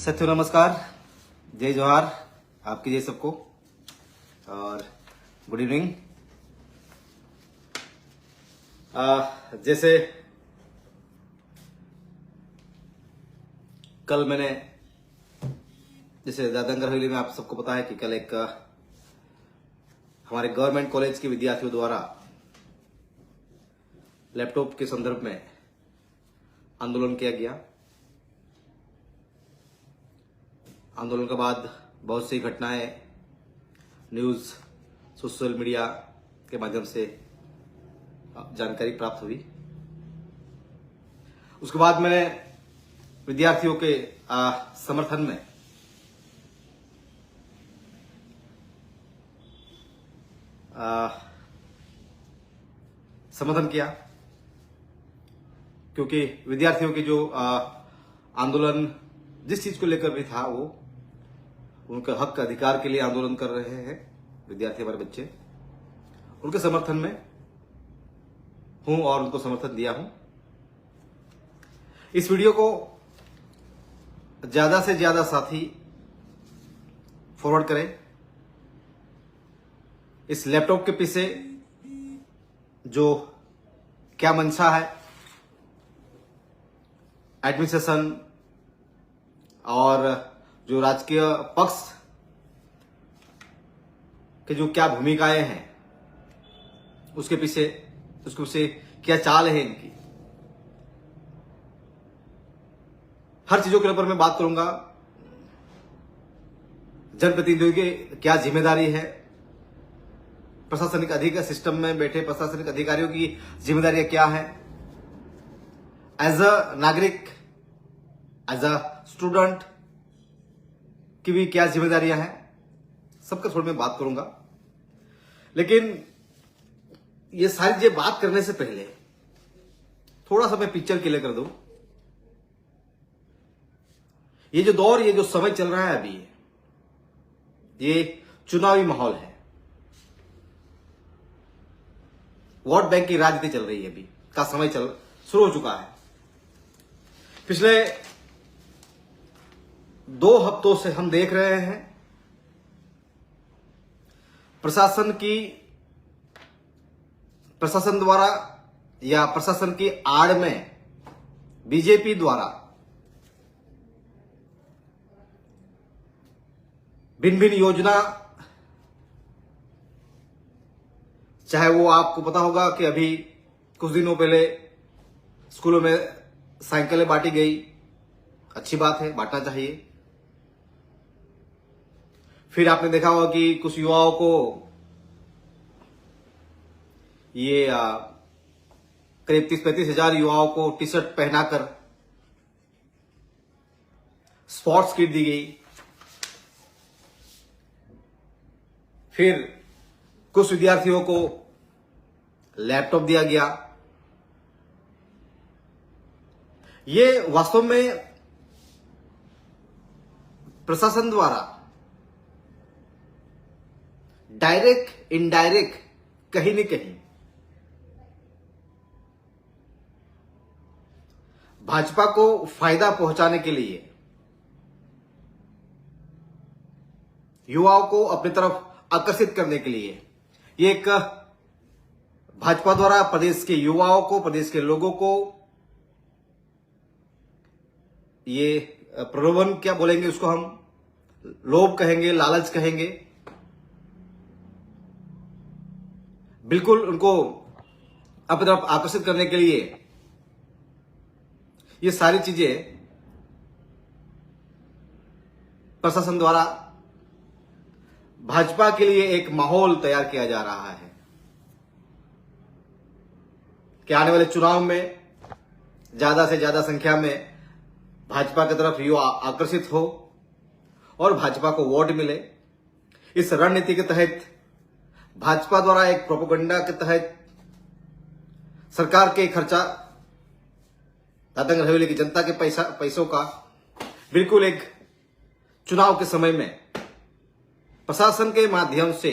सत्य नमस्कार, जय जवाहर आपकी जय सबको और गुड इवनिंग। जैसे कल मैंने दादनगर हवेली में आप सबको पता है कि कल एक हमारे गवर्नमेंट कॉलेज के विद्यार्थियों द्वारा लैपटॉप के संदर्भ में आंदोलन किया गया। आंदोलन के बाद बहुत सी घटनाएं न्यूज सोशल मीडिया के माध्यम से जानकारी प्राप्त हुई। उसके बाद मैंने विद्यार्थियों के समर्थन में समर्थन किया, क्योंकि विद्यार्थियों के जो आंदोलन जिस चीज को लेकर भी था वो उनका हक अधिकार के लिए आंदोलन कर रहे हैं विद्यार्थी, हमारे बच्चे, उनके समर्थन में हूं और उनको समर्थन दिया हूं। इस वीडियो को ज्यादा से ज्यादा साथी फॉरवर्ड करें। इस लैपटॉप के पीछे जो क्या मंशा है, एडमिनिस्ट्रेशन और जो राजकीय पक्ष के जो क्या भूमिकाएं हैं, उसके पीछे क्या चाल है इनकी, हर चीजों के ऊपर मैं बात करूंगा। जनप्रतिनिधियों की क्या जिम्मेदारी है, प्रशासनिक अधिकारी सिस्टम में बैठे प्रशासनिक अधिकारियों की जिम्मेदारियां क्या है, एज अ नागरिक, एज अ स्टूडेंट की भी क्या जिम्मेदारियां हैं, सबका थोड़ी मैं बात करूंगा। लेकिन ये सारी चीजें बात करने से पहले थोड़ा सा मैं पिक्चर क्लियर कर दूं। ये जो दौर, ये जो समय चल रहा है अभी, ये चुनावी माहौल है, वोट बैंक की राजनीति चल रही है, अभी का समय शुरू हो चुका है। पिछले 2 हफ्तों से हम देख रहे हैं प्रशासन द्वारा या प्रशासन की आड़ में बीजेपी द्वारा भिन्न भिन्न योजना, चाहे वो आपको पता होगा कि अभी कुछ दिनों पहले स्कूलों में साइकिलें बांटी गई, अच्छी बात है, बांटना चाहिए। फिर आपने देखा होगा कि कुछ युवाओं को ये करीब 30-35 हजार युवाओं को टी शर्ट पहनाकर स्पोर्ट्स किट दी गई। फिर कुछ विद्यार्थियों को लैपटॉप दिया गया। ये वास्तव में प्रशासन द्वारा डायरेक्ट इनडायरेक्ट कहीं न कहीं भाजपा को फायदा पहुंचाने के लिए, युवाओं को अपनी तरफ आकर्षित करने के लिए, ये एक भाजपा द्वारा प्रदेश के युवाओं को, प्रदेश के लोगों को ये प्रलोभन, क्या बोलेंगे उसको हम, लोभ कहेंगे, लालच कहेंगे, बिल्कुल उनको अपनी तरफ आकर्षित करने के लिए ये सारी चीजें प्रशासन द्वारा भाजपा के लिए एक माहौल तैयार किया जा रहा है कि आने वाले चुनाव में ज्यादा से ज्यादा संख्या में भाजपा की तरफ युवा आकर्षित हो और भाजपा को वोट मिले। इस रणनीति के तहत भाजपा द्वारा एक प्रोपेगेंडा के तहत सरकार के खर्चा, दादनगर हवेली की जनता के पैसों का बिल्कुल एक चुनाव के समय में प्रशासन के माध्यम से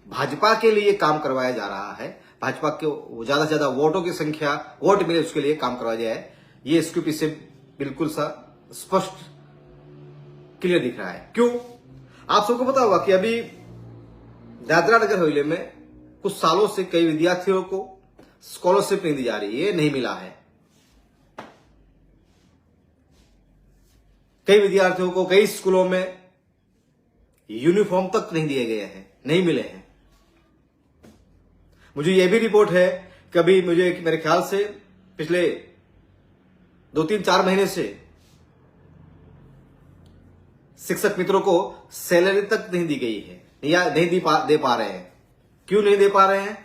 भाजपा के लिए काम करवाया जा रहा है। भाजपा को ज्यादा से ज्यादा वोटों की संख्या, वोट मिले उसके लिए काम करवाया जाए। ये इसके पीछे बिल्कुल सा स्पष्ट क्लियर दिख रहा है। क्यों? आप सबको पता होगा कि अभी दादरा नगर हवेली में कुछ सालों से कई विद्यार्थियों को स्कॉलरशिप नहीं दी जा रही है, नहीं मिला है। कई विद्यार्थियों को कई स्कूलों में यूनिफॉर्म तक नहीं दिए गए हैं, नहीं मिले हैं। मुझे यह भी रिपोर्ट है कि अभी मेरे ख्याल से पिछले 2-3-4 महीने से शिक्षक मित्रों को सैलरी तक नहीं दी गई है या नहीं दे पा रहे हैं। क्यों नहीं दे पा रहे हैं?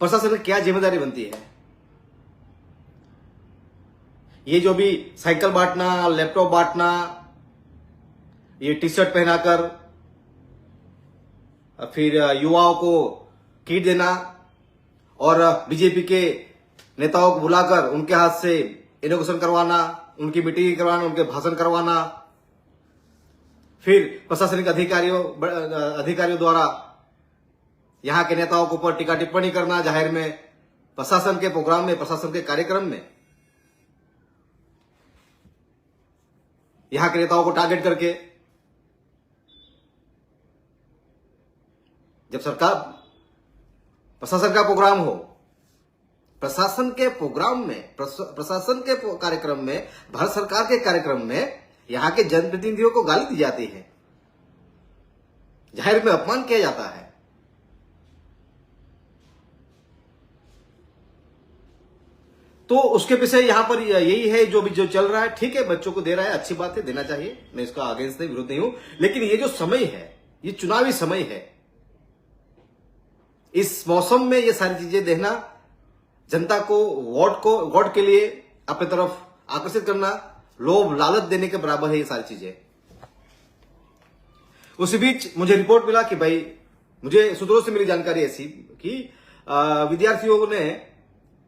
प्रशासन की क्या जिम्मेदारी बनती है? ये जो भी साइकिल बांटना, लैपटॉप बांटना, ये टी शर्ट पहनाकर फिर युवाओं को किट देना और बीजेपी के नेताओं को बुलाकर उनके हाथ से इनोग्रेशन करवाना, उनकी मीटिंग करवाना, उनके भाषण करवाना, फिर प्रशासनिक अधिकारियों द्वारा यहां के नेताओं के ऊपर टीका टिप्पणी करना जाहिर में, प्रशासन के प्रोग्राम में, प्रशासन के कार्यक्रम में यहां के नेताओं को टारगेट करके। जब सरकार प्रशासन का प्रोग्राम हो, प्रशासन के प्रोग्राम में, प्रशासन के कार्यक्रम में, भारत सरकार के कार्यक्रम में यहां के जनप्रतिनिधियों को गाली दी जाती है, जाहिर में अपमान किया जाता है। तो उसके पीछे यहां पर यही है जो चल रहा है। ठीक है, बच्चों को दे रहा है, अच्छी बात है, देना चाहिए, मैं इसका अगेंस्ट नहीं, विरोध नहीं हूं। लेकिन ये जो समय है, ये चुनावी समय है, इस मौसम में ये सारी चीजें देखना, जनता को वोट के लिए अपनी तरफ आकर्षित करना, लोभ लालच देने के बराबर है ये सारी चीजें। उसी बीच मुझे रिपोर्ट मिला कि भाई, मुझे सूत्रों से मिली जानकारी ऐसी कि विद्यार्थियों ने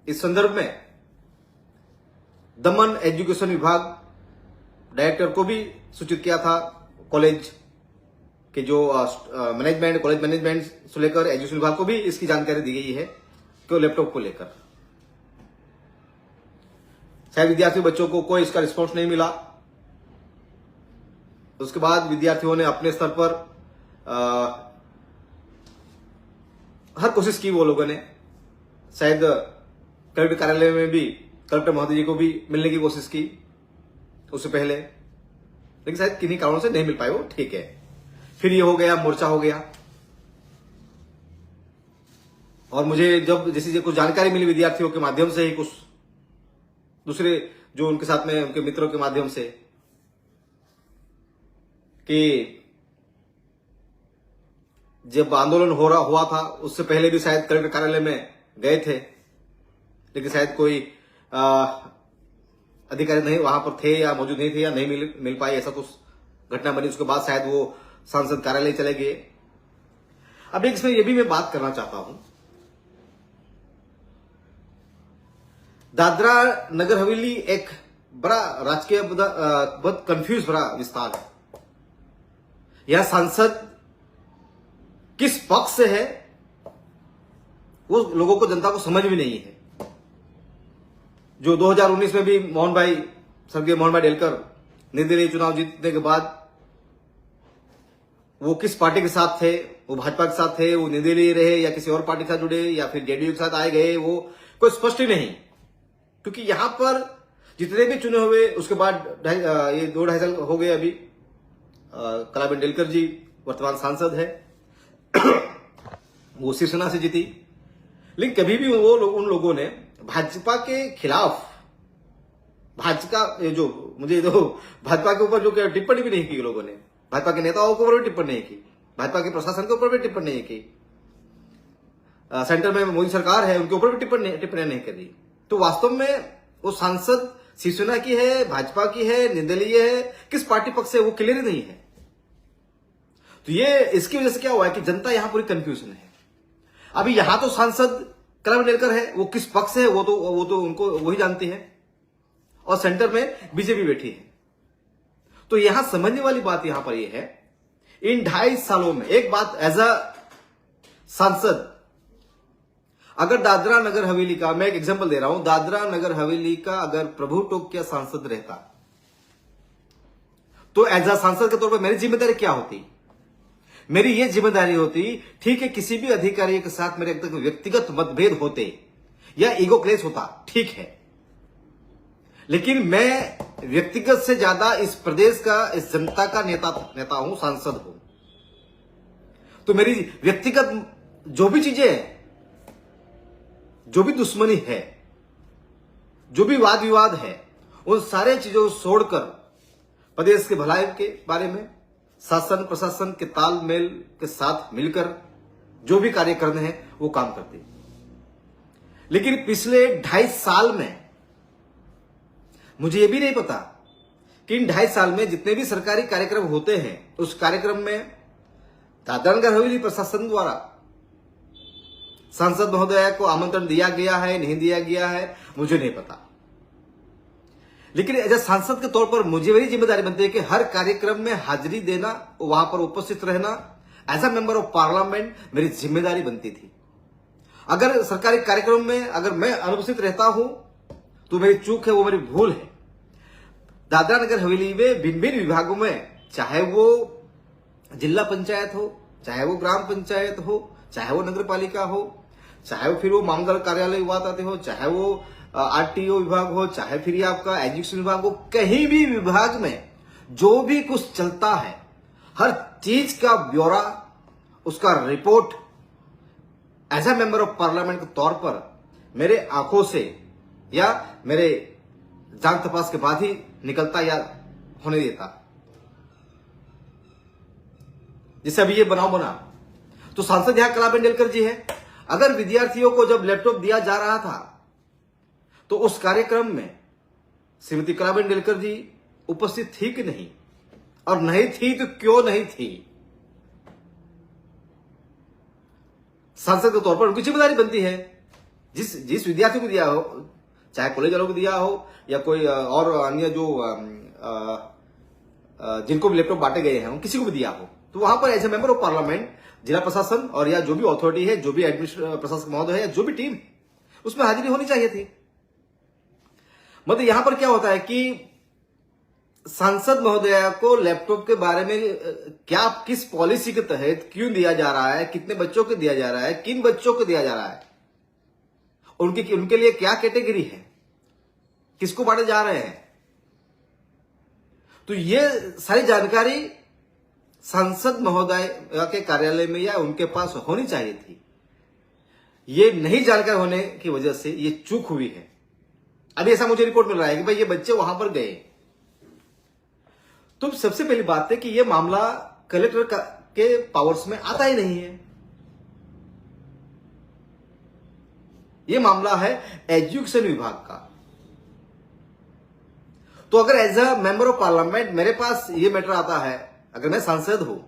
इस संदर्भ में दमन एजुकेशन विभाग डायरेक्टर को भी सूचित किया था, कॉलेज के जो मैनेजमेंट, कॉलेज मैनेजमेंट से लेकर एजुकेशन विभाग को भी इसकी जानकारी दी गई है कि लैपटॉप को लेकर शायद विद्यार्थी बच्चों को कोई इसका रिस्पॉन्स नहीं मिला। उसके बाद विद्यार्थियों ने अपने स्तर पर हर कोशिश की, वो लोगों ने शायद कलेक्टर कार्यालय में भी कलेक्टर महोदय जी को भी मिलने की कोशिश की उससे पहले, लेकिन शायद किन्हीं कारणों से नहीं मिल पाए वो। ठीक है, फिर ये हो गया, मोर्चा हो गया। और मुझे जब जैसे कुछ जानकारी मिली विद्यार्थियों के माध्यम से ही, कुछ दूसरे जो उनके साथ में उनके मित्रों के माध्यम से, कि जब आंदोलन हुआ था उससे पहले भी शायद कलेक्टर कार्यालय में गए थे, लेकिन शायद कोई अधिकारी नहीं वहां पर थे या मौजूद नहीं थे या नहीं मिल पाए, ऐसा कुछ घटना बनी। उसके बाद शायद वो सांसद कार्यालय चले गए। अब इसमें यह भी मैं बात करना चाहता हूं, दादरा नगर हवेली एक बड़ा राजकीय बहुत कंफ्यूज बड़ा विस्तार है। यह सांसद किस पक्ष से है वो लोगों को, जनता को समझ भी नहीं है। जो 2019 में भी स्वर्गीय मोहन भाई डेलकर निर्दलीय चुनाव जीतने के बाद वो किस पार्टी के साथ थे, वो भाजपा के साथ थे, वो निर्दलीय रहे या किसी और पार्टी के साथ जुड़े या फिर जेडीयू के साथ आए गए, वो कोई स्पष्ट ही नहीं। क्योंकि यहां पर जितने भी चुने हुए, उसके बाद ये 2-2.5 साल हो गए अभी, कलाबेन डेलकर जी वर्तमान सांसद है वो शिवसेना से जीती, लेकिन कभी भी उन लोगों ने भाजपा के खिलाफ, भाजपा के ऊपर जो टिप्पणी भी नहीं की लोगों ने, भाजपा के नेताओं के ऊपर भी टिप्पणी नहीं की, भाजपा के प्रशासन के ऊपर भी टिप्पणी नहीं की, सेंटर में मोदी सरकार है उनके ऊपर भी टिप्पणी नहीं कर रही। तो वास्तव में वो सांसद शिवसेना की है, भाजपा की है, निर्दलीय है, किस पार्टी पक्ष से वो क्लियर नहीं है। तो ये इसकी वजह से क्या हुआ है कि जनता यहां पूरी कंफ्यूजन है। अभी यहां तो सांसद कलाबेन डेलकर है, वो किस पक्ष है वो तो उनको वही जानती है, और सेंटर में बीजेपी बैठी है। तो यहां समझने वाली बात यहां पर यह है, इन 2.5 सालों में एक बात एज अ सांसद अगर दादरा नगर हवेली का, मैं एक एग्जांपल दे रहा हूं, दादरा नगर हवेली का अगर प्रभु टोकिया सांसद रहता तो एज अ सांसद के तौर पर मेरी जिम्मेदारी क्या होती? मेरी यह जिम्मेदारी होती, ठीक है किसी भी अधिकारी के साथ मेरे व्यक्तिगत मतभेद होते या ईगो क्लेश होता, ठीक है, लेकिन मैं व्यक्तिगत से ज्यादा इस प्रदेश का, इस जनता का नेता हूं, सांसद हूं। तो मेरी व्यक्तिगत जो भी चीजें हैं, जो भी दुश्मनी है, जो भी वाद विवाद है, उन सारे चीजों को छोड़कर प्रदेश के भलाई के बारे में शासन प्रशासन के तालमेल के साथ मिलकर जो भी कार्य करने हैं वो काम करते। लेकिन पिछले 2.5 साल में मुझे ये भी नहीं पता कि इन 2.5 साल में जितने भी सरकारी कार्यक्रम होते हैं उस कार्यक्रम में दादरा नगर हवेली प्रशासन द्वारा सांसद महोदय को आमंत्रण दिया गया है, नहीं दिया गया है, मुझे नहीं पता। लेकिन एज ए सांसद के तौर पर मुझे मेरी जिम्मेदारी बनती है कि हर कार्यक्रम में हाजिरी देना, वहां पर उपस्थित रहना, as a member of parliament मेरी जिम्मेदारी बनती थी। अगर सरकारी कार्यक्रम में अगर मैं अनुपस्थित रहता हूं तो मेरी चूक है, वो मेरी भूल है। दादरा नगर हवेली में भिन्न भिन्न विभागों में, चाहे वो जिला पंचायत हो, चाहे वो ग्राम पंचायत हो, चाहे वो नगर पालिका हो, चाहे वो फिर वो मामलदार कार्यालय बात आते हो, चाहे वो आरटीओ विभाग हो, चाहे फिर ये आपका एजुकेशन विभाग हो, कहीं भी विभाग में जो भी कुछ चलता है हर चीज का ब्यौरा, उसका report as a member of parliament के तौर पर मेरे आंखों से या मेरे जांच तपास के बाद ही निकलता या होने देता। जैसे अभी ये बनाव बना तो सांसद यहां कलाबेन डेलकर जी है। अगर विद्यार्थियों को जब लैपटॉप दिया जा रहा था तो उस कार्यक्रम में श्रीमती कलाबेन डेलकर जी उपस्थित थी कि नहीं, और नहीं थी तो क्यों नहीं थी? सांसद के तौर पर उनकी जिम्मेदारी बनती है, जिस विद्यार्थी को दिया हो, चाहे कॉलेज वालों को दिया हो या कोई और अन्य जो जिनको भी लैपटॉप बांटे गए हैं, किसी को भी दिया हो, तो वहां पर as a member of parliament जिला प्रशासन और या जो भी अथॉरिटी है, जो भी एडमिनिस्ट्रेशन प्रशासक महोदय है या जो भी टीम, उसमें हाजिरी होनी चाहिए थी। मतलब यहां पर क्या होता है कि सांसद महोदया को लैपटॉप के बारे में क्या, किस पॉलिसी के तहत क्यों दिया जा रहा है, कितने बच्चों को दिया जा रहा है, किन बच्चों को दिया जा रहा है, उनके लिए क्या कैटेगरी है, किसको बांटे जा रहे हैं, तो ये सारी जानकारी सांसद महोदय के कार्यालय में या उनके पास होनी चाहिए थी। ये नहीं जानकारी होने की वजह से ये चूक हुई है। अभी ऐसा मुझे रिपोर्ट मिल रहा है कि भाई ये बच्चे वहां पर गए। तो सबसे पहली बात है कि ये मामला कलेक्टर के पावर्स में आता ही नहीं है। ये मामला है एजुकेशन विभाग का। तो अगर as a member of parliament मेरे पास ये मैटर आता है, अगर मैं सांसद हूं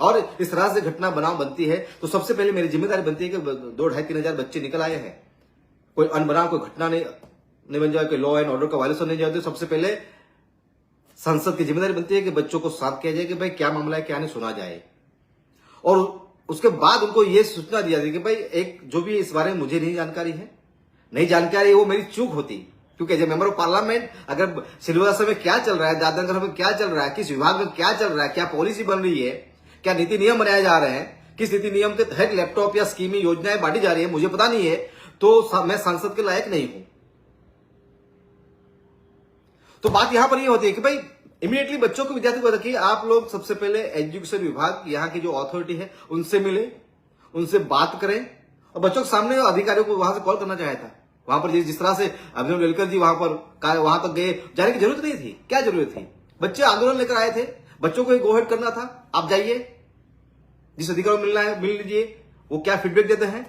और इस तरह से घटना बनाव बनती है, तो सबसे पहले मेरी जिम्मेदारी बनती है कि 2-2.5-3 हजार बच्चे निकल आए हैं, कोई अनबनाव कोई घटना नहीं बन जाए, कोई लॉ एंड ऑर्डर का वायलेशन नहीं जाए, तो सबसे पहले संसद की जिम्मेदारी बनती है कि बच्चों को साथ किया जाए कि भाई क्या मामला है, क्या नहीं, सुना जाए। और उसके बाद उनको यह सूचना दिया जाए कि भाई एक जो भी इस बारे में मुझे नहीं जानकारी है, नहीं जानकारी है, वो मेरी चूक होती। क्योंकि as a member of parliament अगर सिलवासा में क्या चल रहा है, दादरा नगर में क्या चल रहा है, किस विभाग में क्या चल रहा है, क्या पॉलिसी बन रही है, क्या नीति नियम बनाए जा रहे हैं, किस नीति नियम के तहत लैपटॉप या स्कीमी योजनाएं बांटी जा रही है, मुझे पता नहीं है, तो मैं सांसद के लायक नहीं हूं। तो बात यहां पर यह होती है कि भाई इमीडिएटली बच्चों को, विद्यार्थी को रखिए, आप लोग सबसे पहले एजुकेशन विभाग, यहां की जो अथॉरिटी है उनसे मिले, उनसे बात करें, और बच्चों के सामने अधिकारियों को वहां से कॉल करना चाहा था। वहां पर जिस तरह से अभिनव डेलकर जी वहां तक गए, जाने की जरूरत नहीं थी। क्या जरूरत थी? बच्चे आंदोलन लेकर आए थे, बच्चों को गो हेड करना था, आप जाइए, जिस अधिकारी को मिलना है मिल लीजिए, वो क्या फीडबैक देते हैं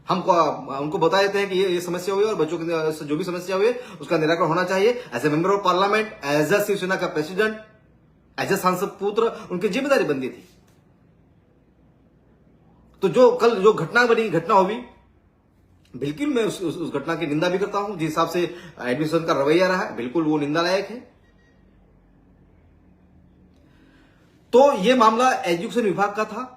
हमको, उनको बता देते हैं कि ये समस्या हुई और बच्चों की जो भी समस्या हुई उसका निराकरण होना चाहिए। As a member of parliament, as a Shiv Sena का प्रेसिडेंट, एज ए सांसद पुत्र, उनकी जिम्मेदारी बनती थी। तो जो कल जो घटना बनी, घटना हुई, बिल्कुल मैं उस घटना की निंदा भी करता हूं। जिस हिसाब से एडमिनिस्ट्रेशन का रवैया रहा है, बिल्कुल वो निंदा लायक है। तो ये मामला एजुकेशन विभाग का था।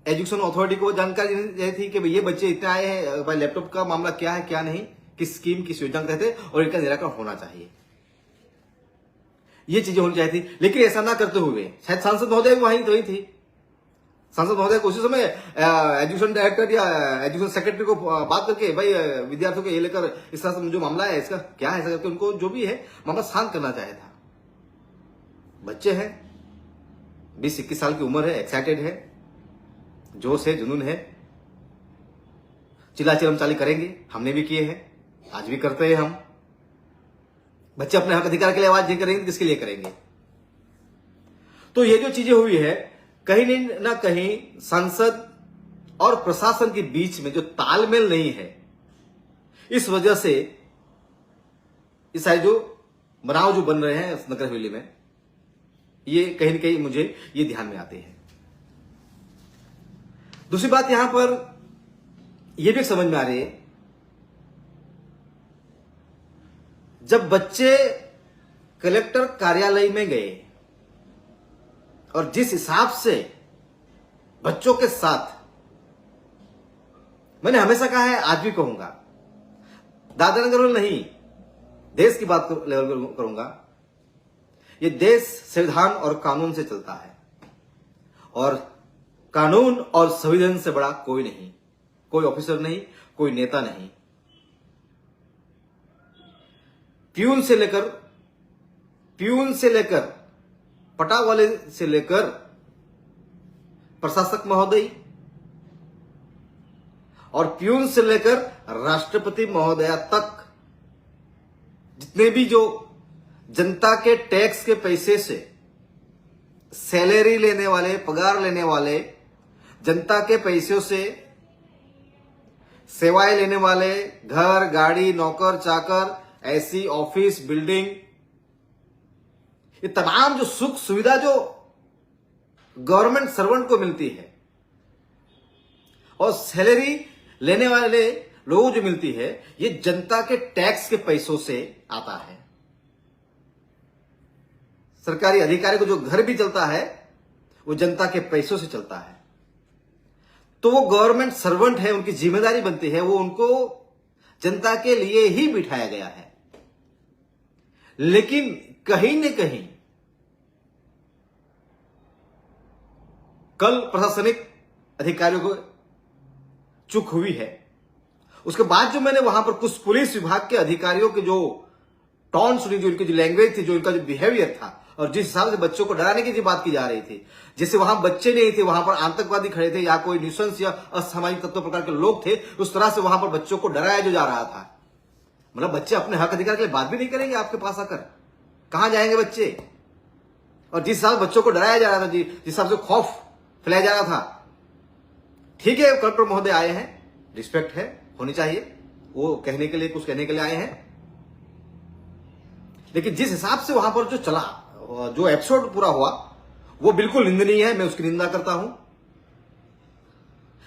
एजुकेशन अथॉरिटी को जानकारी यही थी कि भाई ये बच्चे इतने आए हैं, भाई लैपटॉप का मामला क्या है क्या नहीं, किस स्कीम किस योजना के तहत है और इनका निराकरण होना चाहिए, ये चीजें होनी चाहिए थी। लेकिन ऐसा ना करते हुए शायद सांसद महोदय भी वही थी, सांसद महोदय को उसी समय एजुकेशन डायरेक्टर या एजुकेशन सेक्रेटरी को बात करके भाई विद्यार्थियों को ये लेकर इस तरह से जो मामला है इसका क्या है, ऐसा करके उनको जो भी है मामला शांत करना चाहिए था। बच्चे हैं, 20-21 साल की उम्र है, एक्साइटेड है, जोश है, जुनून है, चिल्ला चिरमचाली करेंगे, हमने भी किए हैं, आज भी करते हैं हम। बच्चे अपने हक अधिकार के लिए आवाज नहीं करेंगे, किसके लिए करेंगे? तो ये जो चीजें हुई है, कहीं ना कहीं संसद और प्रशासन के बीच में जो तालमेल नहीं है, इस वजह से इस सारे जो बनाव जो बन रहे हैं नगर हवेली में, ये कहीं ना कहीं मुझे ये ध्यान में आते हैं। दूसरी बात यहां पर यह भी समझ में आ रही है, जब बच्चे कलेक्टर कार्यालय में गए और जिस हिसाब से बच्चों के साथ, मैंने हमेशा कहा है, आज भी कहूंगा, दादरा नगर नहीं, देश की बात लेवल करूंगा, ये देश संविधान और कानून से चलता है और कानून और संविधान से बड़ा कोई नहीं, कोई ऑफिसर नहीं, कोई नेता नहीं। प्यून से लेकर पटावाले से लेकर प्रशासक महोदय और प्यून से लेकर राष्ट्रपति महोदया तक, जितने भी जो जनता के टैक्स के पैसे से सैलरी लेने वाले, पगार लेने वाले, जनता के पैसों से सेवाएं लेने वाले, घर, गाड़ी, नौकर, चाकर, ऐसी ऑफिस, बिल्डिंग, ये तमाम जो सुख सुविधा जो गवर्नमेंट सर्वेंट को मिलती है और सैलरी लेने वाले लोगों जो मिलती है, ये जनता के टैक्स के पैसों से आता है। सरकारी अधिकारी को जो घर भी चलता है वो जनता के पैसों से चलता है। तो वो गवर्नमेंट सर्वेंट है, उनकी जिम्मेदारी बनती है, वो उनको जनता के लिए ही बिठाया गया है। लेकिन कहीं न कहीं कल प्रशासनिक अधिकारियों को चूक हुई है। उसके बाद जो मैंने वहां पर कुछ पुलिस विभाग के अधिकारियों के जो टोन सुनी, जो उनकी जो लैंग्वेज थी, जो उनका जो बिहेवियर था और जिस हिसाब से बच्चों को डराने की जो बात की जा रही थी, जैसे वहां बच्चे नहीं थे, वहां पर आतंकवादी खड़े थे या कोई न्यूसेंस या असामाजिक तत्व प्रकार के लोग थे, उस तरह से वहां पर बच्चों को डराया जो जा रहा था। मतलब बच्चे अपने हक अधिकार के लिए बात भी नहीं करेंगे आपके पास आकर, कहां जाएंगे बच्चे? और जिस हिसाब से बच्चों को डराया जा रहा था, जिस हिसाब से खौफ फैलाया जा रहा था, ठीक है, कलेक्टर महोदय आए हैं, रिस्पेक्ट है, होनी चाहिए, वो कहने के लिए, कुछ कहने के लिए आए हैं। लेकिन जिस हिसाब से वहां पर जो चला, जो एपिसोड पूरा हुआ, वो बिल्कुल निंदनीय है, मैं उसकी निंदा करता हूं।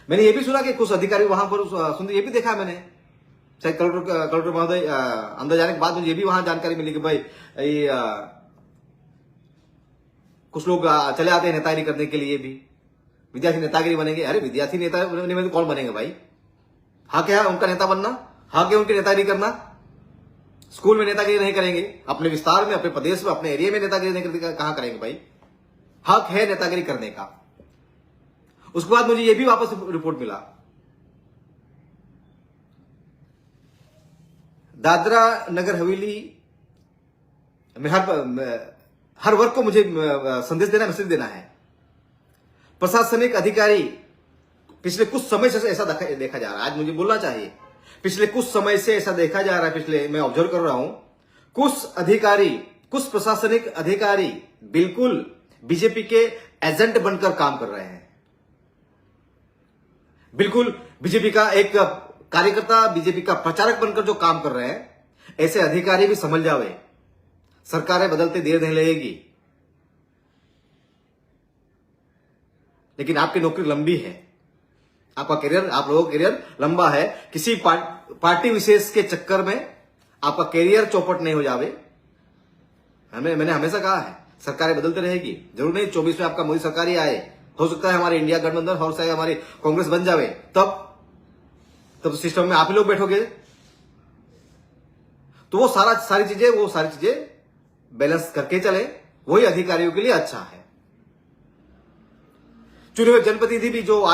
मैंने ये भी सुना कि कुछ अधिकारी वहां पर सुनते, ये भी देखा मैंने, शायद कलेक्टर महोदय अंदर जाने के बाद मुझे ये भी वहां जानकारी मिली कि भाई कुछ लोग चले आते हैं नेतागिरी करने के लिए भी, विद्यार्थी नेतागिरी बनेंगे। अरे विद्यार्थी नेता में तो कौन बनेंगे भाई? हाँ क्या उनका नेता बनना, हाँ क्या उनकी नेतागिरी करना? स्कूल में नेतागिरी नहीं करेंगे, अपने विस्तार में, अपने प्रदेश में, अपने एरिया में नेतागिरी नहीं करते, कहां करेंगे भाई? हक है नेतागिरी करने का। उसके बाद मुझे यह भी वापस रिपोर्ट मिला, दादरा नगर हवेली में हर वर्ग को मुझे संदेश देना, मैसेज देना है। प्रशासनिक अधिकारी पिछले कुछ समय से ऐसा देखा जा रहा है, आज मुझे बोलना चाहिए, पिछले कुछ समय से ऐसा देखा जा रहा है, पिछले मैं ऑब्जर्व कर रहा हूं, कुछ अधिकारी, कुछ प्रशासनिक अधिकारी बिल्कुल बीजेपी के एजेंट बनकर काम कर रहे हैं। बिल्कुल बीजेपी का एक कार्यकर्ता, बीजेपी का प्रचारक बनकर जो काम कर रहे हैं, ऐसे अधिकारी भी समझ जावे, सरकारें बदलते देर नहीं लगेगी, लेकिन आपकी नौकरी लंबी है, आपका करियर, आप लोगों का करियर लंबा है। किसी पार्टी विशेष के चक्कर में आपका करियर चौपट नहीं हो जावे। मैंने हमेशा कहा है, सरकारें बदलते रहेगी, जरूर नहीं 24 में आपका मोदी सरकार ही आए हो सकता है हमारे इंडिया गठबंधन, हो सकता है हमारी कांग्रेस बन जावे, तब तो सिस्टम में आप ही लोग बैठोगे। तो वो सारी चीजें बैलेंस करके चले, वही अधिकारियों के लिए अच्छा है। चुने हुए जनप्रतिनिधि भी जो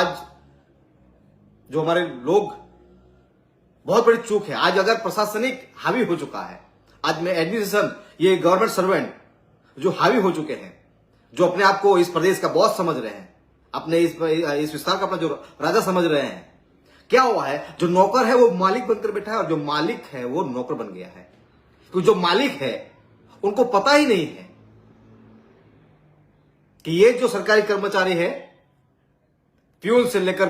हमारे लोग, बहुत बड़ी चूक है आज, अगर प्रशासनिक हावी हो चुका है, आज में एडमिनिस्ट्रेशन, ये गवर्नमेंट सर्वेंट जो हावी हो चुके हैं, जो अपने आप को इस प्रदेश का बॉस समझ रहे हैं, अपने इस विस्तार का अपना जो राजा समझ रहे हैं, क्या हुआ है, जो नौकर है वो मालिक बनकर बैठा है और जो मालिक है वो नौकर बन गया है। क्योंकि जो मालिक है उनको पता ही नहीं है कि ये जो सरकारी कर्मचारी है, प्यून से लेकर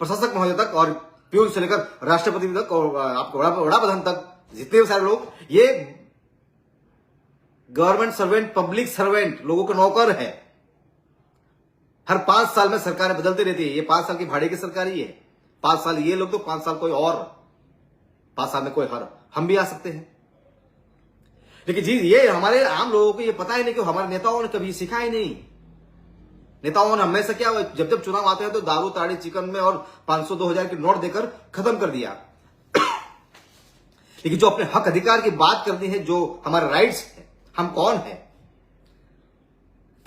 प्रशासक महोदय तक और प्यून से लेकर राष्ट्रपति तक और आपको बड़ा प्रधान तक, जितने भी सारे लोग, ये गवर्नमेंट सर्वेंट, पब्लिक सर्वेंट, लोगों के नौकर है। हर 5 साल में सरकारें बदलती रहती है। ये 5 साल की भाड़े की सरकार ही है। 5 साल ये लोग तो 5 साल कोई और, 5 साल में कोई हम भी आ सकते हैं। लेकिन जी ये हमारे आम लोगों को ये पता ही नहीं कि हमारे नेताओं ने कभी सीखा ही नहीं। नेताओं ने हमेशा क्या, जब चुनाव आते हैं तो दारू, ताड़ी, चिकन में और 500-2000 के नोट देकर खत्म कर दिया। लेकिन जो अपने हक अधिकार की बात करनी है, जो हमारे राइट्स है, हम कौन है,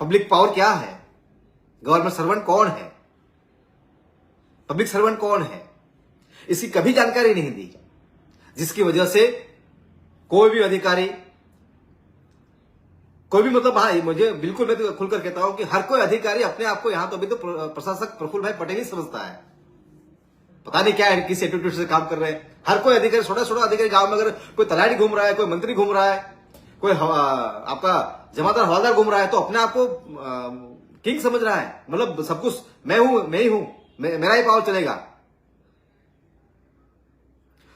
पब्लिक पावर क्या है, गवर्नमेंट सर्वेंट कौन है, पब्लिक सर्वेंट कौन है, इसकी कभी जानकारी नहीं दी। जिसकी वजह से कोई भी अधिकारी, कोई भी, मतलब हाँ, मुझे बिल्कुल, मैं तो खुलकर कहता हूं कि हर कोई अधिकारी अपने आप को यहां तो अभी तो प्रशासक प्रफुल्ल भाई पटेल ही समझता है। पता नहीं क्या है, किस एटीट्यूड से काम कर रहे हैं। हर कोई अधिकारी, छोटा अधिकारी, गांव में अगर कोई तलाड़ी घूम रहा है, कोई मंत्री घूम रहा है, कोई आपका जमादार हवलदार घूम रहा है, तो अपने आप को किंग समझ रहा है। मतलब सब कुछ मैं ही हूं, मेरा ही पावर चलेगा।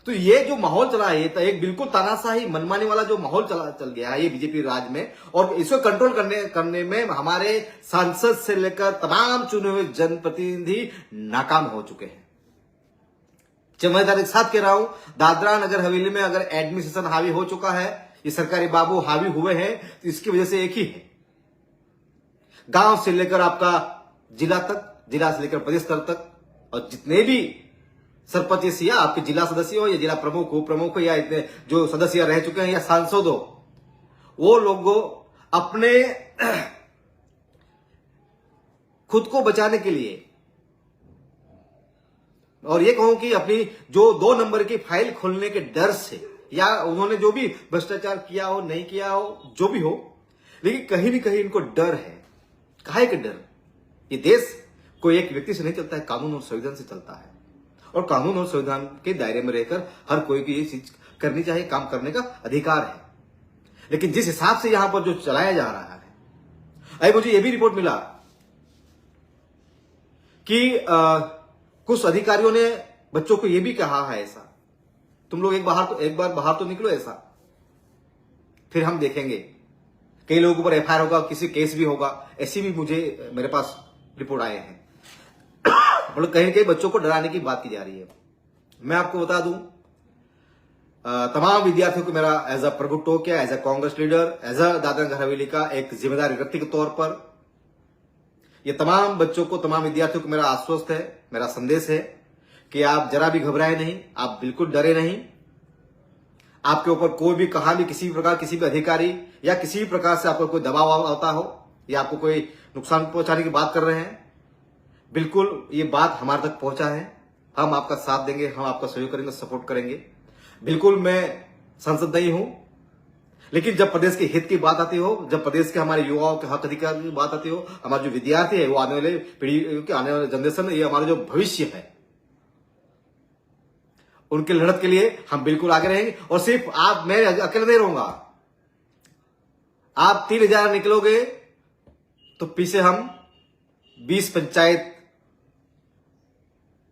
तो ये जो माहौल चला है, तो एक बिल्कुल तानाशाही, मनमानी वाला जो माहौल चल गया है ये बीजेपी राज में, और इसको कंट्रोल करने में हमारे सांसद से लेकर तमाम चुने हुए जनप्रतिनिधि नाकाम हो चुके हैं। जिम्मेदारी के साथ कह रहा हूं, दादरा नगर हवेली में अगर एडमिनिस्ट्रेशन हावी हो चुका है, ये सरकारी बाबू हावी हुए हैं, तो इसकी वजह से एक ही है, गांव से लेकर आपका जिला तक, जिला से लेकर प्रदेश स्तर तक, और जितने भी सरपंच या आपके जिला सदस्य हो या जिला प्रमुख हो या इतने जो सदस्य रह चुके हैं या सांसद हो, वो लोगों अपने खुद को बचाने के लिए, और ये कहूं कि अपनी जो 2 नंबर की फाइल खोलने के डर से, या उन्होंने जो भी भ्रष्टाचार किया हो, नहीं किया हो, जो भी हो, लेकिन कहीं न कहीं इनको डर है। काहे के डर? ये देश कोई एक व्यक्ति से नहीं चलता है, कानून और संविधान से चलता है, और कानून और संविधान के दायरे में रहकर हर कोई की ये चीज करनी चाहिए, काम करने का अधिकार है। लेकिन जिस हिसाब से यहां पर जो चलाया जा रहा है, अभी मुझे यह भी रिपोर्ट मिला कि कुछ अधिकारियों ने बच्चों को यह भी कहा है, ऐसा तुम लोग एक बार बाहर तो निकलो, ऐसा फिर हम देखेंगे। कई लोगों पर एफआईआर होगा, किसी केस भी होगा, ऐसी भी मेरे पास रिपोर्ट आए हैं। मतलब कहीं न कहीं बच्चों को डराने की बात की जा रही है। मैं आपको बता दूं, तमाम विद्यार्थियों को मेरा as a Prabhu Tokiya, as a Congress leader, as a Dadra Nagar Haveli का एक जिम्मेदार व्यक्ति के तौर पर, ये तमाम बच्चों को, तमाम विद्यार्थियों को मेरा आश्वस्त है, मेरा संदेश है कि आप जरा भी घबराए नहीं, आप बिल्कुल डरे नहीं। आपके ऊपर कोई भी कहा भी, किसी भी प्रकार, किसी भी अधिकारी या किसी भी प्रकार से आपको कोई दबाव आता हो या आपको कोई नुकसान पहुंचाने की बात कर रहे हैं, बिल्कुल ये बात हमारे तक पहुंचा है। हम आपका साथ देंगे, हम आपका सहयोग करेंगे, सपोर्ट करेंगे। बिल्कुल मैं सांसद नहीं हूं, लेकिन जब प्रदेश के हित की बात आती हो, जब प्रदेश के हमारे युवाओं के हक अधिकार की बात आती हो, हमारे जो विद्यार्थी है, वो आने वाले पीढ़ी के, आने वाले जनरेशन, ये हमारा जो भविष्य है, उनके लड़त के लिए हम बिल्कुल आगे रहेंगे। और सिर्फ मैं अकेले नहीं रहूंगा। आप 3000 निकलोगे तो पीछे हम 20 पंचायत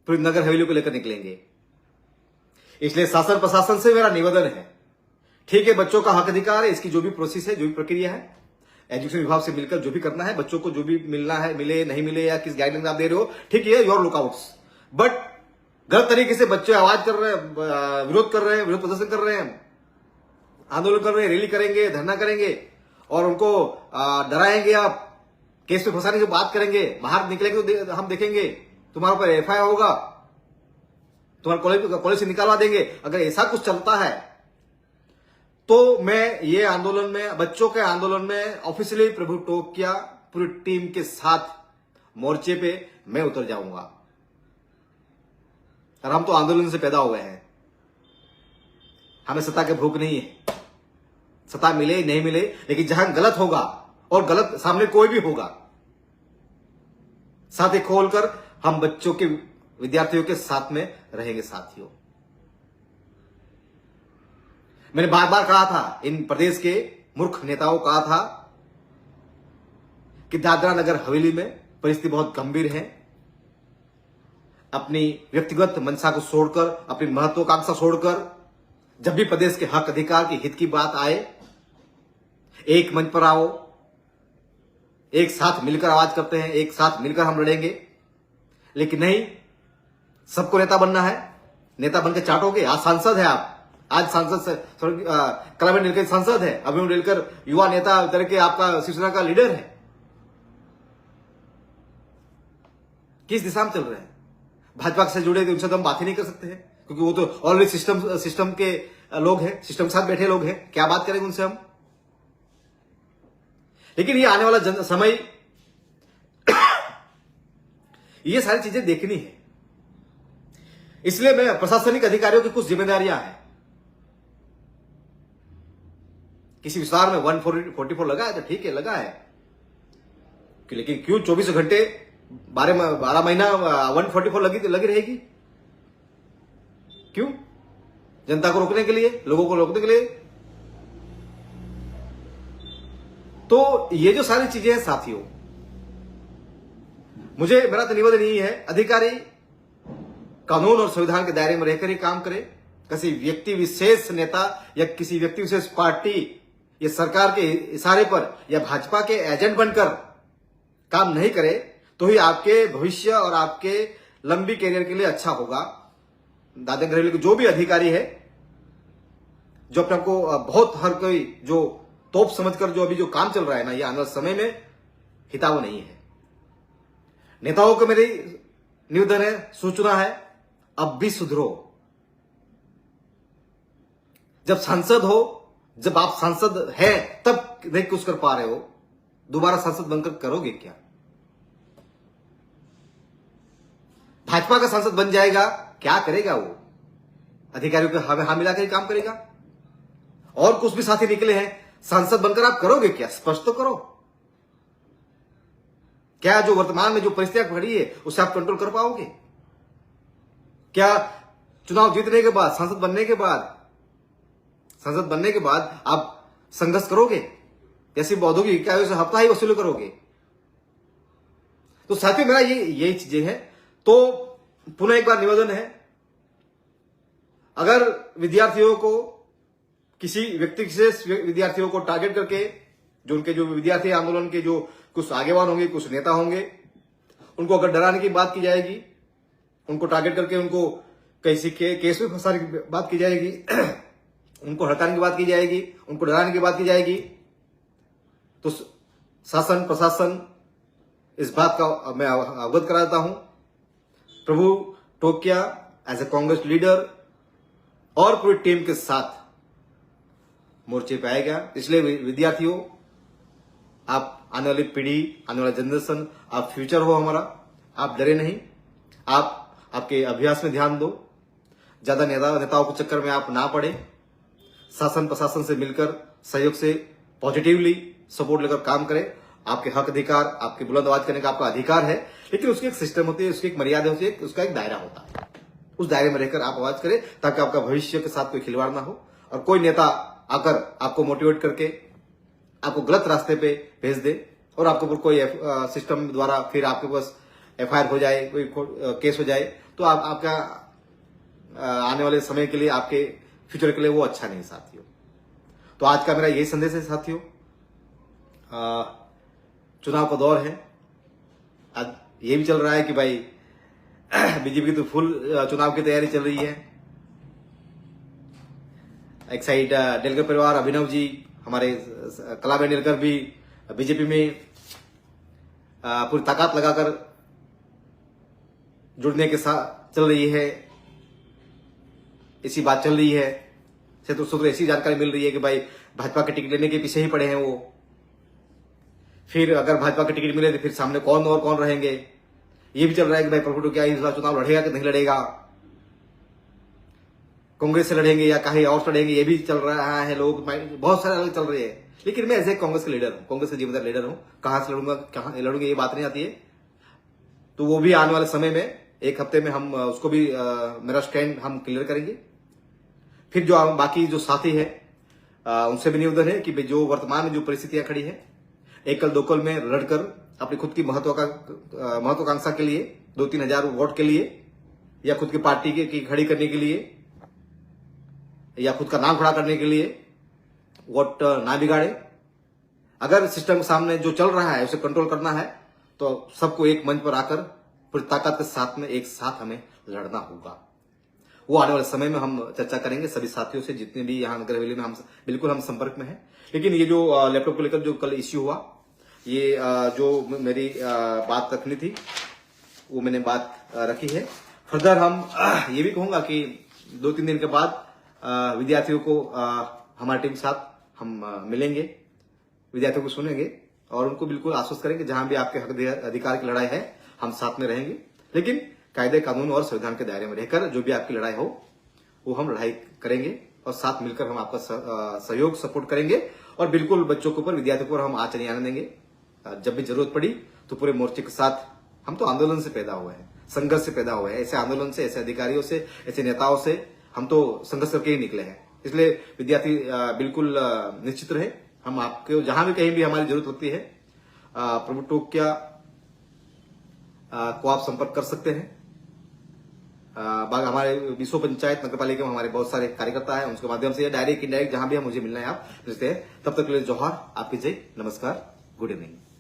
पूरी नगर हवेली को लेकर निकलेंगे। इसलिए शासन प्रशासन से मेरा निवेदन है, ठीक है, बच्चों का हक अधिकार है, इसकी जो भी प्रोसेस है, जो भी प्रक्रिया है, एजुकेशन विभाग से मिलकर जो भी करना है, बच्चों को जो भी मिलना है, मिले नहीं मिले, या किस गाइडलाइन आप दे रहे हो, ठीक है, योर लुकआउट्स। बट गलत तरीके से बच्चे आवाज कर रहे हैं, विरोध कर रहे हैं, विरोध प्रदर्शन कर रहे हैं, आंदोलन कर रहे हैं, रैली करेंगे, धरना करेंगे और उनको डराएंगे आप, केस में फंसाने की बात करेंगे, बाहर निकलेंगे तो हम देखेंगे, तुम्हारे ऊपर एफआईआर होगा, तुम्हारे कॉलेज से निकालवा देंगे। अगर ऐसा कुछ चलता है तो मैं ये आंदोलन में, बच्चों के आंदोलन में ऑफिशियली प्रभु टोकिया पूरी टीम के साथ मोर्चे पे मैं उतर जाऊंगा। और हम तो आंदोलन से पैदा हुए हैं, हमें सत्ता के भूख नहीं है। सत्ता मिले नहीं मिले, लेकिन जहां गलत होगा और गलत सामने कोई भी होगा, साथ ही खोलकर हम बच्चों के, विद्यार्थियों के साथ में रहेंगे। साथियों, मैंने बार बार कहा था, इन प्रदेश के मूर्ख नेताओं कहा था कि दादरा नगर हवेली में परिस्थिति बहुत गंभीर है। अपनी व्यक्तिगत मंशा को छोड़कर, अपनी महत्वाकांक्षा छोड़कर, जब भी प्रदेश के हक अधिकार की हित की बात आए, एक मंच पर आओ, एक साथ मिलकर आवाज करते हैं, एक साथ मिलकर हम लड़ेंगे। लेकिन नहीं, सबको नेता बनना है, नेता बनकर चाटोगे। आज सांसद है आप, आज सांसद कलाम नीलकर सांसद है, अभिमन्यु नीलकर युवा नेता तरह के आपका शिवसेना का लीडर है। किस दिशा में चल रहे हैं? भाजपा से जुड़े उनसे तो हम बात ही नहीं कर सकते हैं, क्योंकि वो तो ऑलरेडी सिस्टम के लोग हैं, सिस्टम के साथ बैठे लोग हैं। क्या बात करेंगे उनसे हम? लेकिन ये आने वाला समय ये सारी चीजें देखनी है। इसलिए मैं, प्रशासनिक अधिकारियों की कुछ जिम्मेदारियां हैं। किसी विस्तार में 144 लगा है तो ठीक है, लगा है, लेकिन क्यों 24 घंटे 12 महीना 144 लगी रहेगी? क्यों? जनता को रोकने के लिए, लोगों को रोकने के लिए। तो ये जो सारी चीजें हैं साथियों, मेरा तो निवेदन यही है, अधिकारी कानून और संविधान के दायरे में रहकर ही काम करे। किसी व्यक्ति विशेष नेता या किसी व्यक्ति विशेष पार्टी या सरकार के इशारे पर या भाजपा के एजेंट बनकर काम नहीं करे तो ही आपके भविष्य और आपके लंबी कैरियर के लिए अच्छा होगा। दादा घरेलू के जो भी अधिकारी है, जो अपने को बहुत हर कोई जो तोप समझकर जो अभी जो काम चल रहा है ना, ये आने वाले समय में हिताव नहीं है। नेताओं को मेरी निवेदन है, सूचना है, अब भी सुधरो। जब सांसद हो, जब आप सांसद हैं, तब नहीं कुछ कर पा रहे हो, दोबारा सांसद बनकर करोगे क्या? भाजपा का सांसद बन जाएगा, क्या करेगा वो? अधिकारियों के हाँ मिलाकर ही काम करेगा। और कुछ भी साथी निकले हैं, सांसद बनकर आप करोगे क्या? स्पष्ट तो करो। क्या जो वर्तमान में जो परिस्थितियां खड़ी है उसे आप कंट्रोल कर पाओगे? क्या चुनाव जीतने के बाद, सांसद बनने के बाद आप संघर्ष करोगे? ऐसी औद्योगिक इकाइयों से हफ्ता ही वसूल करोगे? तो साथियों, मेरा यही चीजें हैं। तो पुनः एक बार निवेदन है, अगर विद्यार्थियों को, किसी व्यक्ति विशेष विद्यार्थियों को टारगेट करके, जो उनके जो विद्यार्थी आंदोलन के जो कुछ आगेवान होंगे, कुछ नेता होंगे, उनको अगर डराने की बात की जाएगी, उनको टारगेट करके उनको किसी केस में फंसाने की बात की जाएगी, उनको हटाने की बात की जाएगी, उनको डराने की बात की जाएगी, तो शासन प्रशासन इस बात का मैं अवगत कराता हूं। Prabhu Tokiya as a Congress leader और पूरी टीम के साथ मोर्चे पे आएगा। इसलिए विद्यार्थियों, आप आने वाली पीढ़ी, आने वाला जनरेशन, आप फ्यूचर हो हमारा, आप डरे नहीं, आप आपके अभ्यास में ध्यान दो, ज्यादा नेताओं के चक्कर में आप ना पड़े, शासन प्रशासन से मिलकर सहयोग से पॉजिटिवली सपोर्ट लेकर काम करें। आपके हक अधिकार, आपके बुलंद आवाज करने का आपका अधिकार है, लेकिन उसकी एक सिस्टम होती है, उसकी एक मर्यादा होती है, उसका एक दायरा होता है। उस दायरे में रहकर आप आवाज करें, ताकि आपका भविष्य के साथ कोई खिलवाड़ ना हो और कोई नेता आकर आपको मोटिवेट करके आपको गलत रास्ते पे भेज दे और आपके ऊपर कोई सिस्टम द्वारा फिर आपके पास एफआईआर हो जाए, कोई केस हो जाए, तो आपका आने वाले समय के लिए, आपके फ्यूचर के लिए वो अच्छा नहीं साथियों। तो आज का मेरा यही संदेश है साथियों। चुनाव का दौर है, आज ये भी चल रहा है कि भाई बीजेपी की तो फुल चुनाव की तैयारी चल रही है। एक साइड नीलकर परिवार, अभिनव जी, हमारे कलाम नीलकर भी बीजेपी में पूरी ताकत लगाकर जुड़ने के साथ चल रही है, ऐसी बात चल रही है। सूत्र ऐसी जानकारी मिल रही है कि भाई भाजपा के टिकट लेने के पीछे ही पड़े हैं वो। फिर अगर भाजपा के टिकट मिले तो फिर सामने कौन और कौन रहेंगे, ये भी चल रहा है कि भाई प्रभु टोकिया इस बार चुनाव लड़ेगा कि नहीं लड़ेगा, कांग्रेस से लड़ेंगे या कहीं और लड़ेंगे, ये भी चल रहा है। लोग बहुत सारे अलग चल रहे हैं। लेकिन मैं ऐसे कांग्रेस के लीडर हूं, कांग्रेस के जिम्मेदार लीडर हूं, कहां से लड़ूंगा कहां लड़ूंगा ये बात नहीं आती है। तो वो भी आने वाले समय में, एक हफ्ते में हम उसको भी मेरा स्टैंड हम क्लियर करेंगे। फिर जो बाकी जो साथी है उनसे भी निवेदन है कि जो वर्तमान में जो परिस्थितियां खड़ी है, एकल दोकल में लड़कर अपनी खुद की महत्वाकांक्षा के लिए, 2-3 हजार वोट के लिए, या खुद की पार्टी की खड़ी करने के लिए, या खुद का नाम खड़ा करने के लिए वोट ना बिगाड़े। अगर सिस्टम के सामने जो चल रहा है उसे कंट्रोल करना है तो सबको एक मंच पर आकर पूरी ताकत के साथ में एक साथ हमें लड़ना होगा। वो आने वाले समय में हम चर्चा करेंगे सभी साथियों से, जितने भी यहाँ नगर हवेली में हम बिल्कुल संपर्क में हैं। लेकिन ये जो लैपटॉप को लेकर जो कल इश्यू हुआ, ये जो मेरी बात रखनी थी वो मैंने बात रखी है। फर्दर हम ये भी कहूंगा कि 2-3 दिन के बाद विद्यार्थियों को हमारी टीम के साथ हम मिलेंगे, विद्यार्थियों को सुनेंगे और उनको बिल्कुल आश्वस्त करेंगे जहां भी आपके हक अधिकार की लड़ाई है हम साथ में रहेंगे। लेकिन कायदे कानून और संविधान के दायरे में रहकर जो भी आपकी लड़ाई हो वो हम लड़ाई करेंगे और साथ मिलकर हम आपका सहयोग सपोर्ट करेंगे। और बिल्कुल बच्चों के ऊपर, विद्यार्थियों को हम आंच नहीं आने देंगे। जब भी जरूरत पड़ी तो पूरे मोर्चे के साथ, हम तो आंदोलन से पैदा हुए हैं, संघर्ष से पैदा हुए हैं, ऐसे आंदोलन से, ऐसे अधिकारियों से, ऐसे नेताओं से हम तो संघर्ष करके ही निकले हैं। इसलिए विद्यार्थी बिल्कुल निश्चित रहे, हम आपको जहां भी कहीं भी हमारी जरूरत होती है प्रभु टोकिया को आप संपर्क कर सकते हैं। हमारे विश्व पंचायत नगर पालिका में हमारे बहुत सारे कार्यकर्ता हैं, उनके माध्यम से डायरेक्ट इनडायरेक्ट जहां भी हम मुझे मिलना है आप मिलते हैं। तब तक के लिए जोहार, आपकी जय, नमस्कार, गुड इवनिंग।